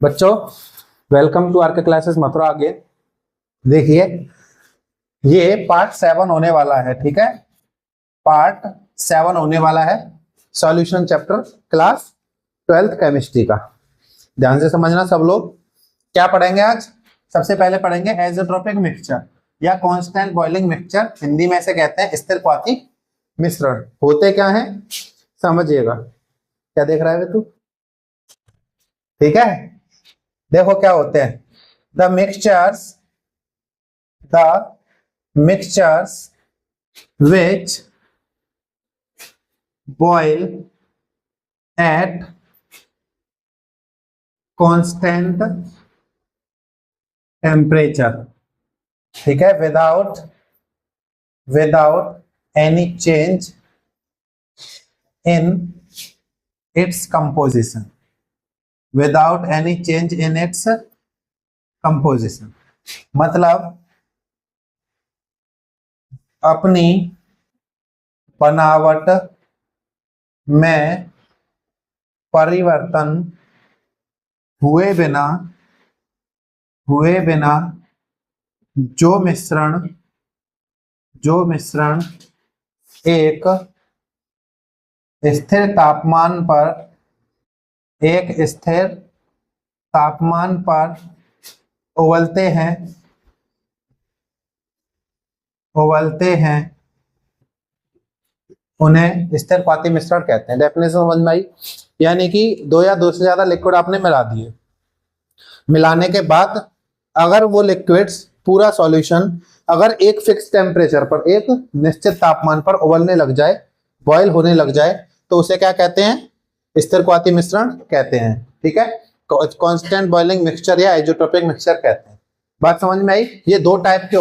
बच्चों, welcome to are के classes Mathura. आगे देखिए, ये पार्ट 7 होने वाला है। ठीक है, पार्ट 7 होने वाला है solution chapter class 12th chemistry का। ध्यान से समझना सब लोग। क्या पढ़ेंगे आज? सबसे पहले पढ़ेंगे एज़ोट्रोपिक मिक्सचर या कांस्टेंट बॉइलिंग मिक्सचर। हिंदी में से कहते हैं स्थिर क्वाथी मिश्रण। होते क्या है समझिएगा। क्या देख रहा है तू? ठीक है, देखो क्या होते हैं। The mixtures which boil at constant temperature, ठीक है, without any change in its composition, without any change in its composition। मतलब अपनी बनावट में परिवर्तन हुए बिना जो मिश्रण एक स्थिर तापमान पर उबलते हैं उन्हें स्थिर क्वाथी मिश्रण कहते हैं। डेफिनेशन समझ में आई? यानी कि दो या दो से ज्यादा लिक्विड आपने मिला दिए, मिलाने के बाद अगर वो लिक्विड्स पूरा सॉल्यूशन अगर एक फिक्स टेम्परेचर पर, एक निश्चित तापमान पर उबलने लग जाए, बॉयल होने लग जाए, तो उसे क्या कहते हैं? स्थिर क्वाथी मिश्रण कहते हैं। ठीक है, कांस्टेंट बॉइलिंग मिक्सचर या आइसोट्रोपिक मिक्सचर कहते हैं। बात समझ में आई? ये दो टाइप के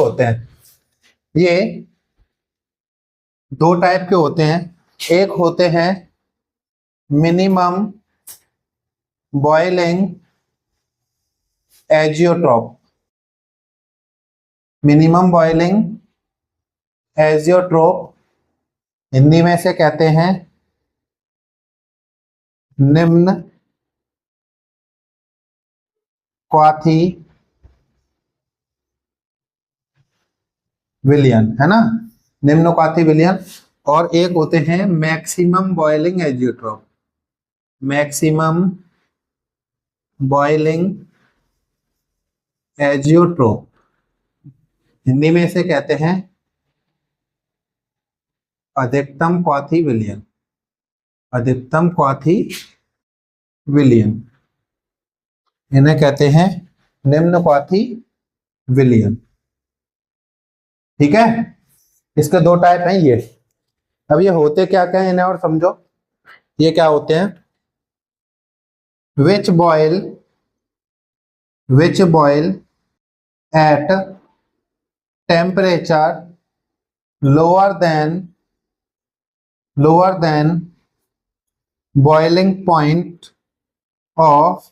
होते हैं। एक होते हैं मिनिमम बॉइलिंग एजियोट्रोप। हिंदी में से कहते हैं निम्न क्वाथी विलयन, है ना, निम्न क्वाथी विलयन। और एक होते हैं मैक्सिमम बॉइलिंग एजियोट्रोप। हिंदी में से कहते हैं अधिकतम क्वाथी विलयन। इन्हें कहते हैं निम्न क्वाथी विलयन। ठीक है, इसके दो टाइप हैं ये। अब ये होते क्या क्या है इन्हें और समझो। ये क्या होते हैं? which boil at temperature lower than boiling point of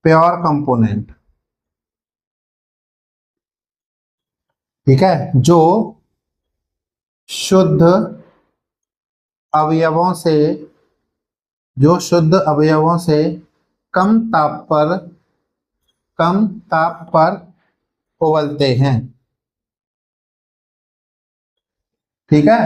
pure component। ठीक है, जो शुद्ध अवयवों से कम ताप पर उबलते हैं। ठीक है,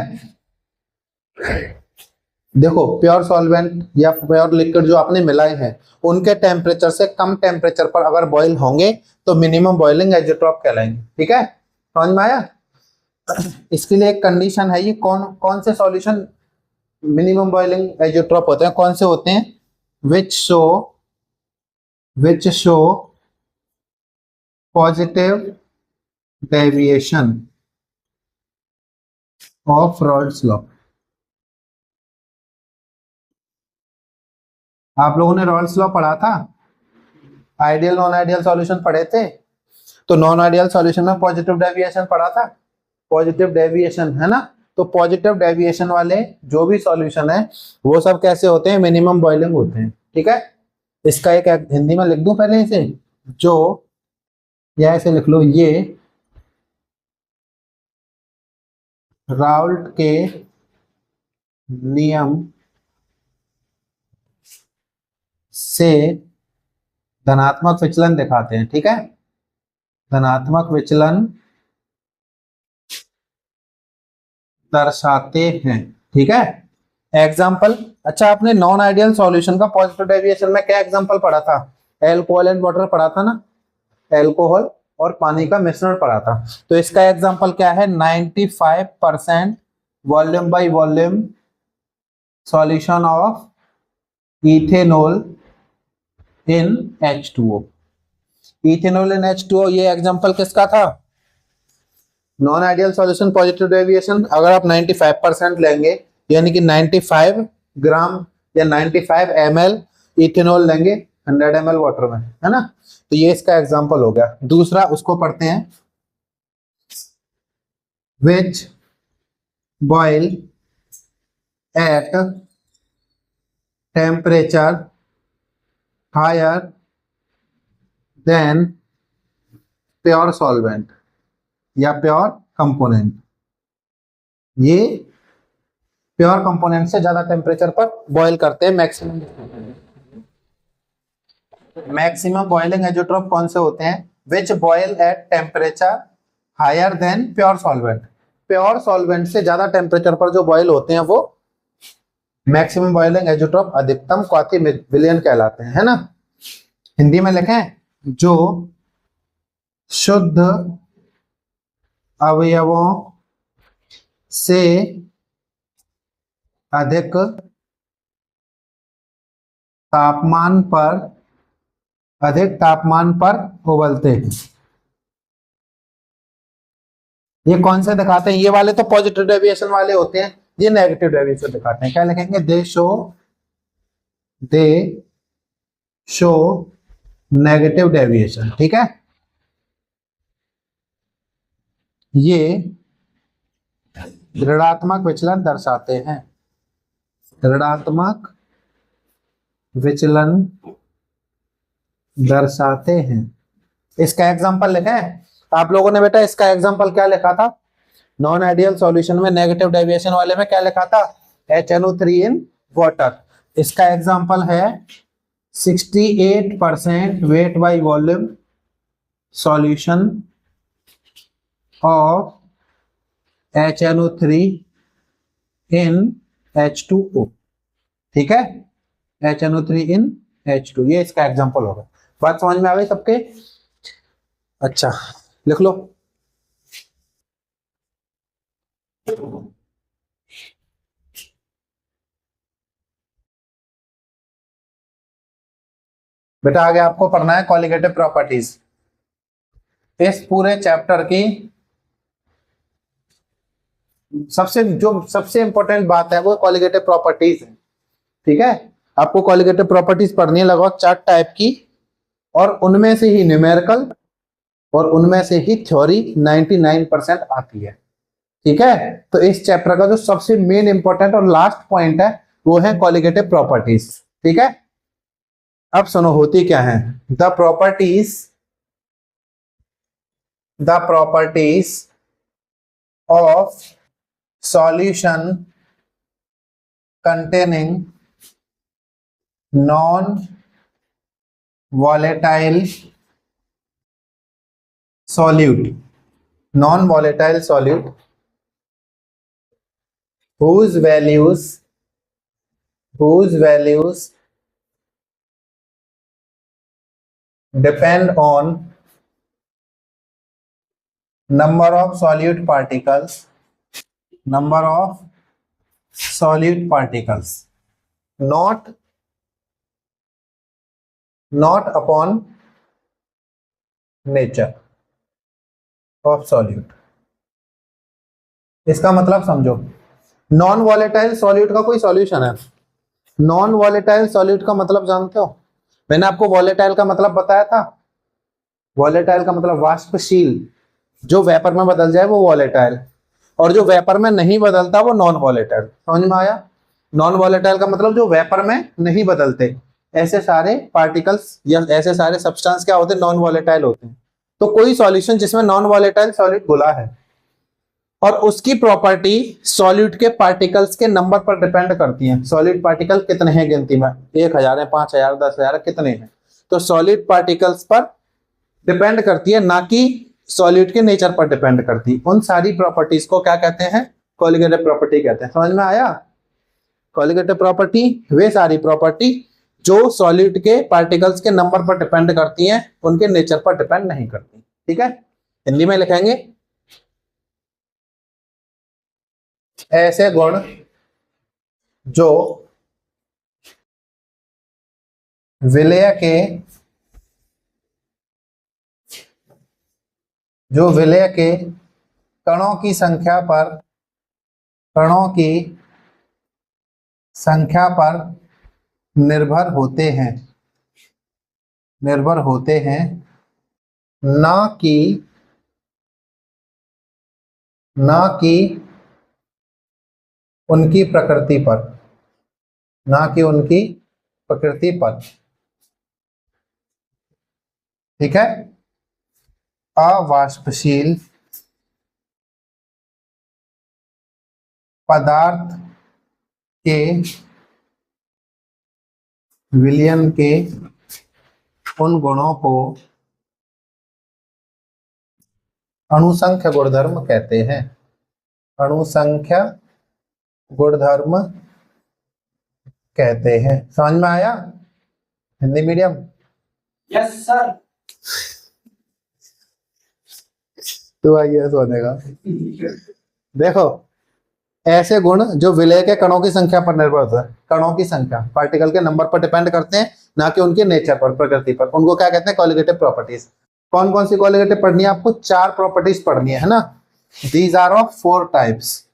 देखो, प्योर सॉल्वेंट या प्योर लिक्विड जो आपने मिलाए हैं उनके टेम्परेचर से कम टेम्परेचर पर अगर बॉईल होंगे तो मिनिमम बॉइलिंग एजियोट्रोप कहलाएंगे। ठीक है, समझ में आया? इसके लिए एक कंडीशन है। ये कौन से सॉल्यूशन मिनिमम बॉइलिंग एजियोट्रोप होते हैं? कौन से होते हैं? Which show positive deviation of Rawls law. आप लोगों ने रॉल्स लॉ पढ़ा था? आइडियल नॉन आइडियल सॉल्यूशन पढ़े थे? तो नॉन आइडियल सॉल्यूशन में पॉजिटिव डेविएशन पढ़ा था। पॉजिटिव डेविएशन, है ना? तो पॉजिटिव डेविएशन वाले जो भी सॉल्यूशन है वो सब कैसे होते हैं? मिनिमम बॉइलिंग होते हैं। ठीक है, इसका एक हिंदी में लिख दूं पहले इसे, जो, या ऐसे लिख लो, ये राउल्ट के नियम से धनात्मक विचलन दिखाते हैं, ठीक है, धनात्मक विचलन दर्शाते हैं, ठीक है। एग्जाम्पल, अच्छा आपने नॉन आइडियल सॉल्यूशन का पॉजिटिव डेविएशन में क्या एग्जाम्पल पढ़ा था? एल्कोहल एंड वाटर पढ़ा था ना, एल्कोहल और पानी का मिश्रण पढ़ा था। तो इसका एग्जाम्पल क्या है? 95% volume by volume solution of ethanol in H2O। Ethanol in H2O, ये एग्जाम्पल किसका था? Non ideal solution positive deviation. अगर आप 95% लेंगे यानी कि 95 ग्राम या 95 ml इथेनॉल लेंगे 100 ml वाटर में, है ना, तो ये इसका एग्जांपल हो गया। दूसरा उसको पढ़ते हैं, which boil at temperature higher than pure solvent या प्योर कंपोनेंट। ये प्योर कंपोनेंट से ज्यादा टेम्परेचर पर बॉयल करते हैं। मैक्सिमम बॉइलिंग एजोट्रोप कौन से होते हैं? Which boil at temperature higher than pure solvent. Pure solvent से ज्यादा टेम्परेचर पर जो बॉयल होते हैं वो मैक्सिमम बॉइलिंग एजोट्रोप, अधिकतम क्वाथी विलयन कहलाते हैं, है ना। हिंदी में लिखें, जो शुद्ध अवयवों से अधिक तापमान पर उबलते हैं। ये कौन से दिखाते हैं? ये वाले तो पॉजिटिव डेविएशन वाले होते हैं, ये नेगेटिव डेविएशन दिखाते हैं। क्या लिखेंगे? दे शो नेगेटिव डेविएशन, ठीक है। ये ऋणात्मक विचलन दर्शाते हैं, ऋणात्मक विचलन दर्शाते हैं। इसका एग्जांपल लिखें आप लोगों ने बेटा। इसका एग्जांपल क्या लिखा था? नॉन आइडियल सॉल्यूशन में नेगेटिव डेविएशन वाले में क्या लिखा था? HNO3 in water. इसका एग्जांपल है 68% weight by volume solution of HNO3 in H2O, ठीक है, HNO3 इन H2, ये इसका एग्जांपल होगा। बात समझ में आ गई सबके? अच्छा लिख लो। बेटा आगे आपको पढ़ना है कॉलिगेटिव प्रॉपर्टीज। इस पूरे चैप्टर की सबसे इंपॉर्टेंट बात है वो कॉलिगेटिव प्रॉपर्टीज है, ठीक है। आपको कॉलिगेटिव प्रॉपर्टीज पढ़नी है लगभग 4 टाइप की, और उनमें से ही न्यूमेरिकल और उनमें से ही थ्योरी 99% आती है, ठीक है। तो इस चैप्टर का जो सबसे मेन इंपॉर्टेंट और लास्ट पॉइंट है वो है कॉलिगेटिव प्रॉपर्टीज, ठीक है। अब सुनो होती क्या है। The properties of solution containing non-volatile solute whose values depend on number of solute particles, not upon nature of solute। इसका मतलब समझो, नॉन वॉलेटाइल सॉल्यूट का कोई सॉल्यूशन है। नॉन वॉलेटाइल सॉल्यूट का मतलब जानते हो? मैंने आपको वॉलेटाइल का मतलब बताया था। वॉलेटाइल का मतलब वाष्पशील, जो वेपर में बदल जाए वो वॉलेटाइल, और जो वेपर में नहीं बदलता वो नॉन वॉलेटाइल। समझ में आया? नॉन वॉलेटाइल का मतलब जो वेपर में नहीं बदलते, ऐसे सारे पार्टिकल्स या ऐसे सारे सब्सटेंस क्या होते हैं? नॉन वॉलेटाइल होते हैं। तो कोई सॉल्यूशन जिसमें नॉन वॉलेटाइल सॉल्यूट घुला है और उसकी प्रॉपर्टी सॉल्यूट के पार्टिकल्स के नंबर पर डिपेंड करती है। सॉल्यूट पार्टिकल कितने हैं गिनती में? 1000 है, 5000, 10,000 कितने हैं? तो सॉलिड पार्टिकल्स पर डिपेंड करती है, ना कि सॉलिड के नेचर पर डिपेंड करती है। उन सारी प्रॉपर्टीज को क्या कहते हैं? कोलिगेटिव प्रॉपर्टी कहते हैं। समझ में आया? कोलिगेटिव प्रॉपर्टी वे सारी प्रॉपर्टी जो सॉलिड के पार्टिकल्स के नंबर पर डिपेंड करती हैं, उनके नेचर पर डिपेंड नहीं करती। ठीक है, हिंदी में लिखेंगे, ऐसे गुण जो विलय के कणों की संख्या पर निर्भर होते हैं, ना कि उनकी प्रकृति पर। ठीक है, अवाष्पशील पदार्थ के विलयन के उन गुणों को अणुसंख्य गुणधर्म कहते हैं। अणुसंख्य गुणधर्म कहते हैं। समझ में आया? हिंदी मीडियम? Yes sir. तो आइए सोने का। देखो, ऐसे गुण जो विलय के कणों की संख्या पर निर्भर होता है। कणों की संख्या पार्टिकल के नंबर पर डिपेंड करते हैं, ना कि उनके नेचर पर, प्रकृति पर। उनको क्या कहते हैं? Colligative properties. कौन कौन सी कोलिगेटिव पढ़नी है आपको? 4 प्रॉपर्टीज पढ़नी है ना। These are of 4 types.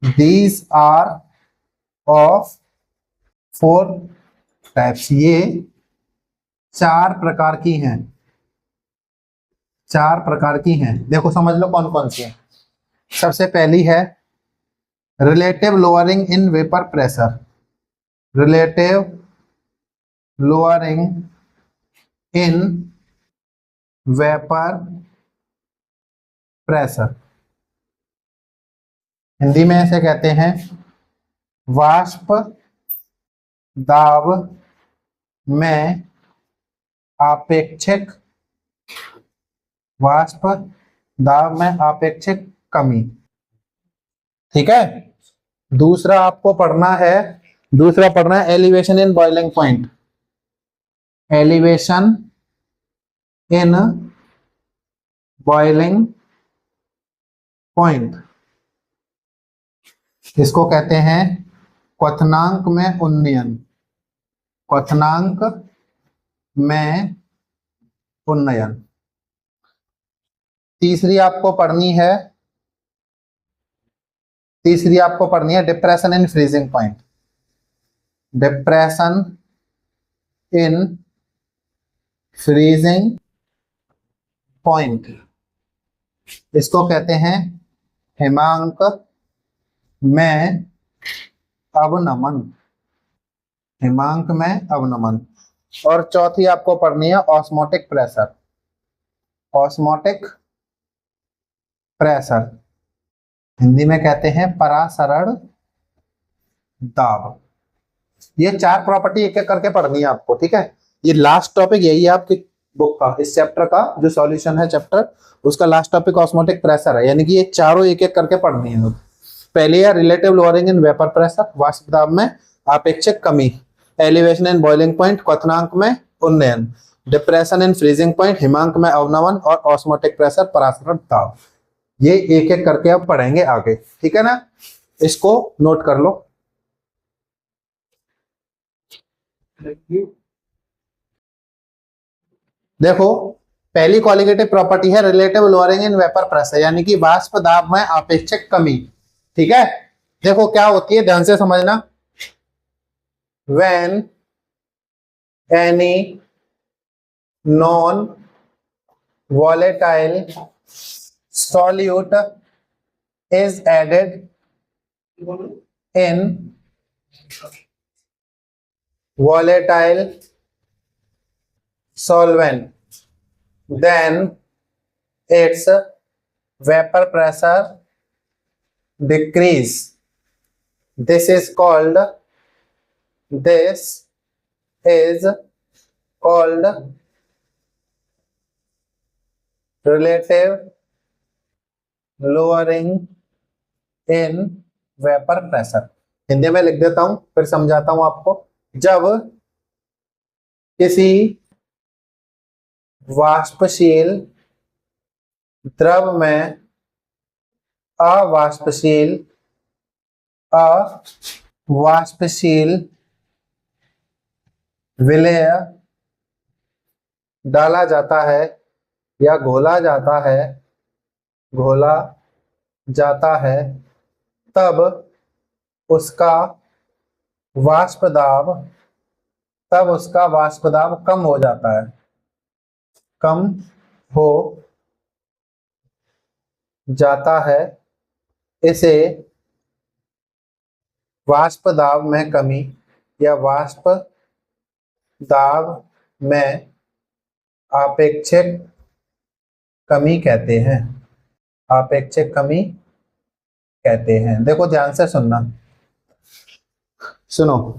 These are of 4 types. ये 4 प्रकार की हैं। 4 प्रकार की हैं। देखो समझ लो कौन कौन सी है। सबसे पहली है relative lowering in vapour pressure. Relative lowering in vapour pressure. Hindi में ऐसे कहते हैं, वाष्प दाब में आपेक्षिक कमी। ठीक है, दूसरा पढ़ना है elevation in boiling point. Elevation in boiling point, इसको कहते हैं क्वथनांक में उन्नयन। क्वथनांक में उन्नयन। तीसरी आपको पढ़नी है depression in freezing point. Depression in freezing point, इसको कहते हैं हिमांक में अवनमन। हिमांक में अवनमन। और चौथी आपको पढ़नी है osmotic pressure. Osmotic pressure Hindi में कहते हैं परासरण दाब। ये 4 प्रॉपर्टी एक एक करके पढ़नी है आपको। ठीक है, ये लास्ट टॉपिक यही है आपकी बुक का, इस चैप्टर का जो सॉल्यूशन है चैप्टर, उसका लास्ट टॉपिक ऑस्मोटिक प्रेशर है। यानी कि ये चारों एक एक करके पढ़नी है। पहले है relative lowering in vapour pressure, वाष्प दाब में आपेक्षिक कमी। एलिवेशन इन बॉइलिंग पॉइंट, क्वथनांक में उन्नयन। डिप्रेशन इन फ्रीजिंग पॉइंट, हिमांक में अवनमन। और ऑस्मोटिक प्रेशर, परासरण दाब। ये एक एक करके आप पढ़ेंगे आगे। ठीक है ना, इसको नोट कर लो। देखो, पहली कोलिगेटिव प्रॉपर्टी है relative lowering in vapour pressure, यानी कि वाष्प दाब में आपेक्षिक कमी। ठीक है, देखो क्या होती है, ध्यान से समझना। When any non volatile solute is added in volatile solvent, then its vapor pressure decrease. This is called called relative lowering in vapor pressure। Hindi में लिख देता हूं फिर समझाता हूं आपको। जब किसी वाष्पशील द्रव में अवाष्पशील विलेय डाला जाता है या घोला जाता है तब उसका वाष्प दाब कम हो जाता है, कम हो जाता है। इसे वाष्प दाब में कमी या वाष्प दाब में आपेक्षिक कमी कहते हैं, आपेक्षिक कमी कहते हैं। देखो ध्यान से सुनना, सुनो।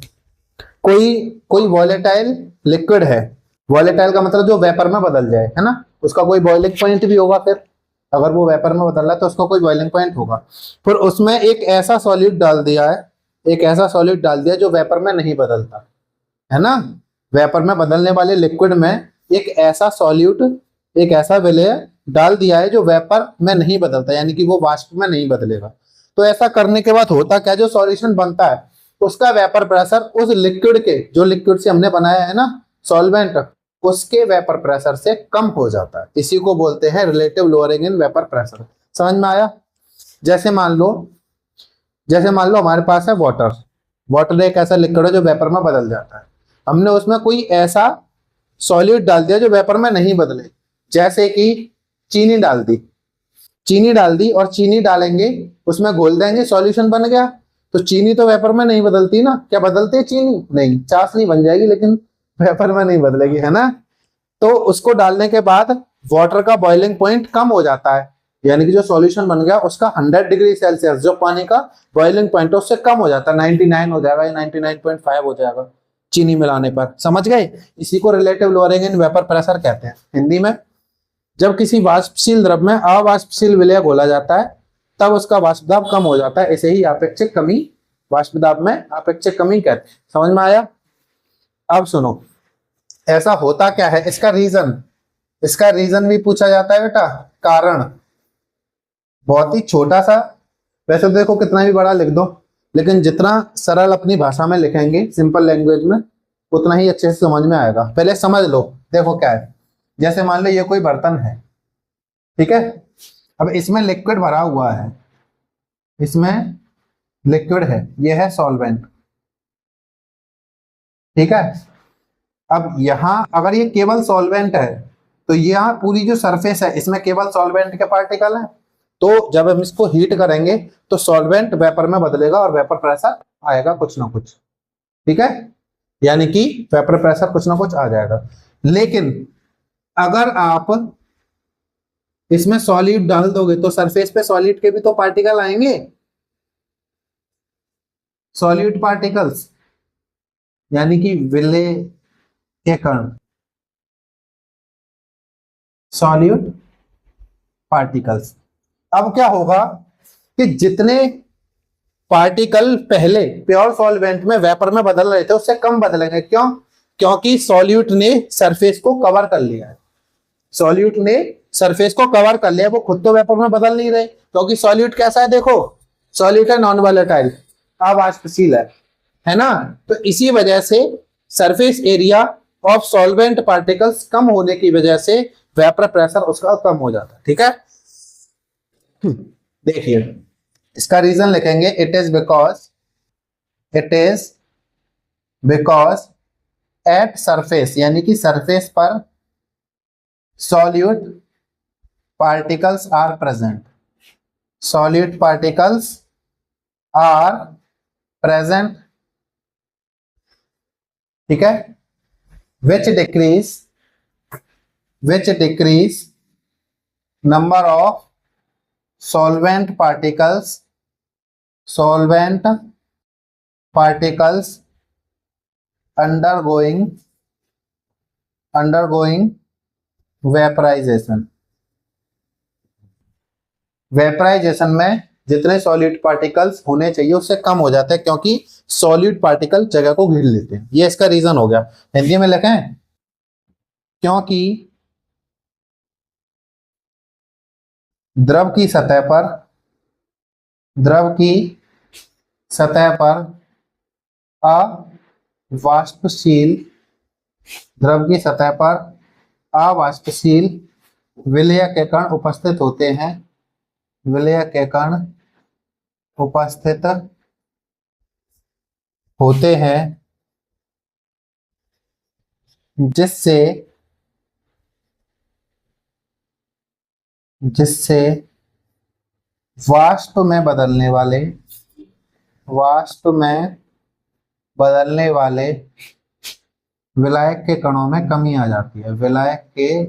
कोई वॉलेटाइल लिक्विड है, वॉलेटाइल का मतलब जो वेपर में बदल जाए, है ना, उसका कोई बॉइलिंग पॉइंट भी होगा। फिर अगर वो वेपर में बदल रहा है तो उसका कोई बॉइलिंग पॉइंट होगा। फिर उसमें एक ऐसा सॉलिड डाल दिया है, जो वेपर में नहीं बदलता, है ना। वेपर में बदलने वाले लिक्विड में एक ऐसा विलेय डाल दिया है जो वेपर में नहीं बदलता, यानी कि वो वाष्प में नहीं बदलेगा। तो ऐसा करने के बाद होता क्या, जो सॉल्यूशन बनता है उसका वेपर प्रेशर उस लिक्विड के, जो लिक्विड से हमने बनाया है ना सॉल्वेंट, उसके वेपर प्रेशर से कम हो जाता है। इसी को बोलते हैं relative lowering in vapour pressure. समझ में आया? जैसे मान लो हमारे पास है वाटर एक ऐसा लिक्विड है जो वेपर में बदल जाता है। हमने उसमें कोई ऐसा सॉलिड डाल दिया जो वेपर में नहीं बदले, जैसे कि चीनी डाल दी और चीनी डालेंगे, उसमें घोल देंगे, सॉल्यूशन बन गया। तो चीनी तो वेपर में नहीं बदलती ना, क्या बदलती है चीनी? नहीं, चाशनी बन जाएगी लेकिन वेपर में नहीं बदलेगी, है ना। तो उसको डालने के बाद वाटर का बॉइलिंग पॉइंट कम हो जाता है, यानी कि जो सॉल्यूशन बन गया उसका 100 डिग्री सेल्सियस जो पानी का बॉइलिंग पॉइंट है उससे कम हो जाता है, 99 हो जाएगा या 99.5 हो जाएगा चीनी मिलाने पर। समझ गए? इसी को relative lowering in vapour pressure कहते हैं हिंदी में। जब किसी वाष्पशील द्रव में अवाष्पशील विलेय घोला जाता है तब उसका वाष्प दाब कम हो जाता है। इसे ही आपेक्षिक कमी, वाष्प दाब में आपेक्षिक कमी कहते हैं। समझ में आया? अब सुनो, ऐसा होता क्या है, इसका रीजन भी पूछा जाता है बेटा। कारण बहुत ही छोटा सा, वैसे तो देखो कितना भी बड़ा लिख दो, लेकिन जितना सरल अपनी भाषा में लिखेंगे सिंपल लैंग्वेज में उतना ही अच्छे से समझ में आएगा। पहले समझ लो, देखो क्या है। जैसे मान लो ये कोई बर्तन है, ठीक है। अब इसमें लिक्विड भरा हुआ है, ये है सॉल्वेंट, ठीक है। अब यहां अगर ये केवल सॉल्वेंट है तो यहाँ पूरी जो सरफेस है इसमें केवल सॉल्वेंट के पार्टिकल हैं। तो जब हम इसको हीट करेंगे तो सॉल्वेंट वेपर में बदलेगा और वेपर प्रेशर आएगा कुछ ना कुछ, ठीक है, यानी कि वेपर प्रेशर कुछ ना कुछ आ जाएगा। लेकिन अगर आप इसमें सॉलिड डाल दोगे तो सरफेस पे सॉलिड के भी तो पार्टिकल आएंगे, सॉलिड पार्टिकल्स, यानी कि विलेय के कण, सॉलिड पार्टिकल्स। अब क्या होगा कि जितने पार्टिकल पहले प्योर सॉल्वेंट में वेपर में बदल रहे थे उससे कम बदलेंगे। क्यों? क्योंकि सॉल्यूट ने सरफेस को कवर कर लिया है, वो खुद तो वेपर में बदल नहीं रहे, क्योंकि सॉल्यूट कैसा है, देखो सॉल्यूट है नॉन वोलेटाइल, अवाष्पशील है ना। तो इसी वजह से surface area of solvent particles कम होने की वजह से वेपर प्रेशर उसका कम हो जाता है, ठीक है। देखिए इसका रीजन लिखेंगे, it is because at surface, यानी कि सरफेस पर सॉल्यूट पार्टिकल्स आर प्रेजेंट, ठीक है, which decrease number of solvent particles undergoing undergoing vaporisation. Vaporisation में जितने सॉलिड पार्टिकल्स होने चाहिए उससे कम हो जाते हैं, क्योंकि सॉलिड पार्टिकल जगह को घेर लेते हैं। ये इसका रीजन हो गया। हिंदी में लिखें, क्योंकि द्रव की सतह पर अवाष्पशील द्रव की सतह पर अवाष्पशील विलय के कण उपस्थित होते हैं। विलय के कण उपस्थित होते हैं, जिससे वाष्प में बदलने वाले विलायक के कणों में कमी आ जाती है। विलायक के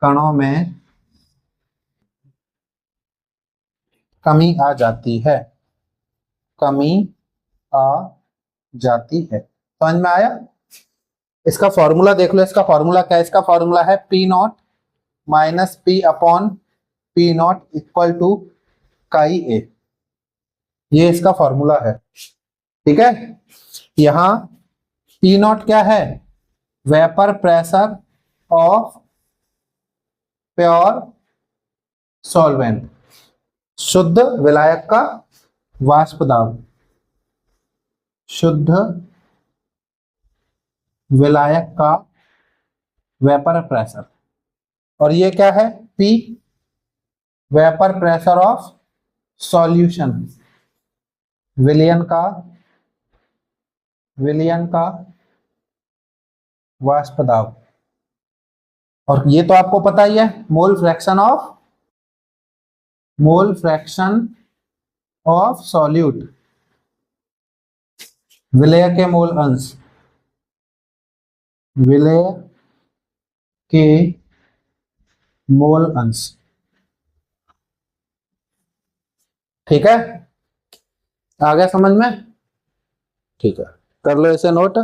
कणों में कमी आ जाती है। समझ में आया? इसका फॉर्मूला देख लो। इसका फॉर्मूला क्या है? इसका फॉर्मूला है P naught minus P upon P naught equal to chi A. ये इसका फॉर्मूला है, ठीक है। यहां पी नॉट क्या है? Vapour pressure of pure solvent, शुद्ध विलायक का वाष्प दाब। शुद्ध विलायक का वेपर प्रेशर। और ये क्या है? P vapour pressure of solution, विलयन का वाष्प दाब। और ये तो आपको पता ही है, मोल फ्रैक्शन ऑफ सॉल्यूट, विलय के मोल अंश, विलय के मोल अंश। ठीक है, आ गया समझ में? ठीक है, कर लो इसे नोट।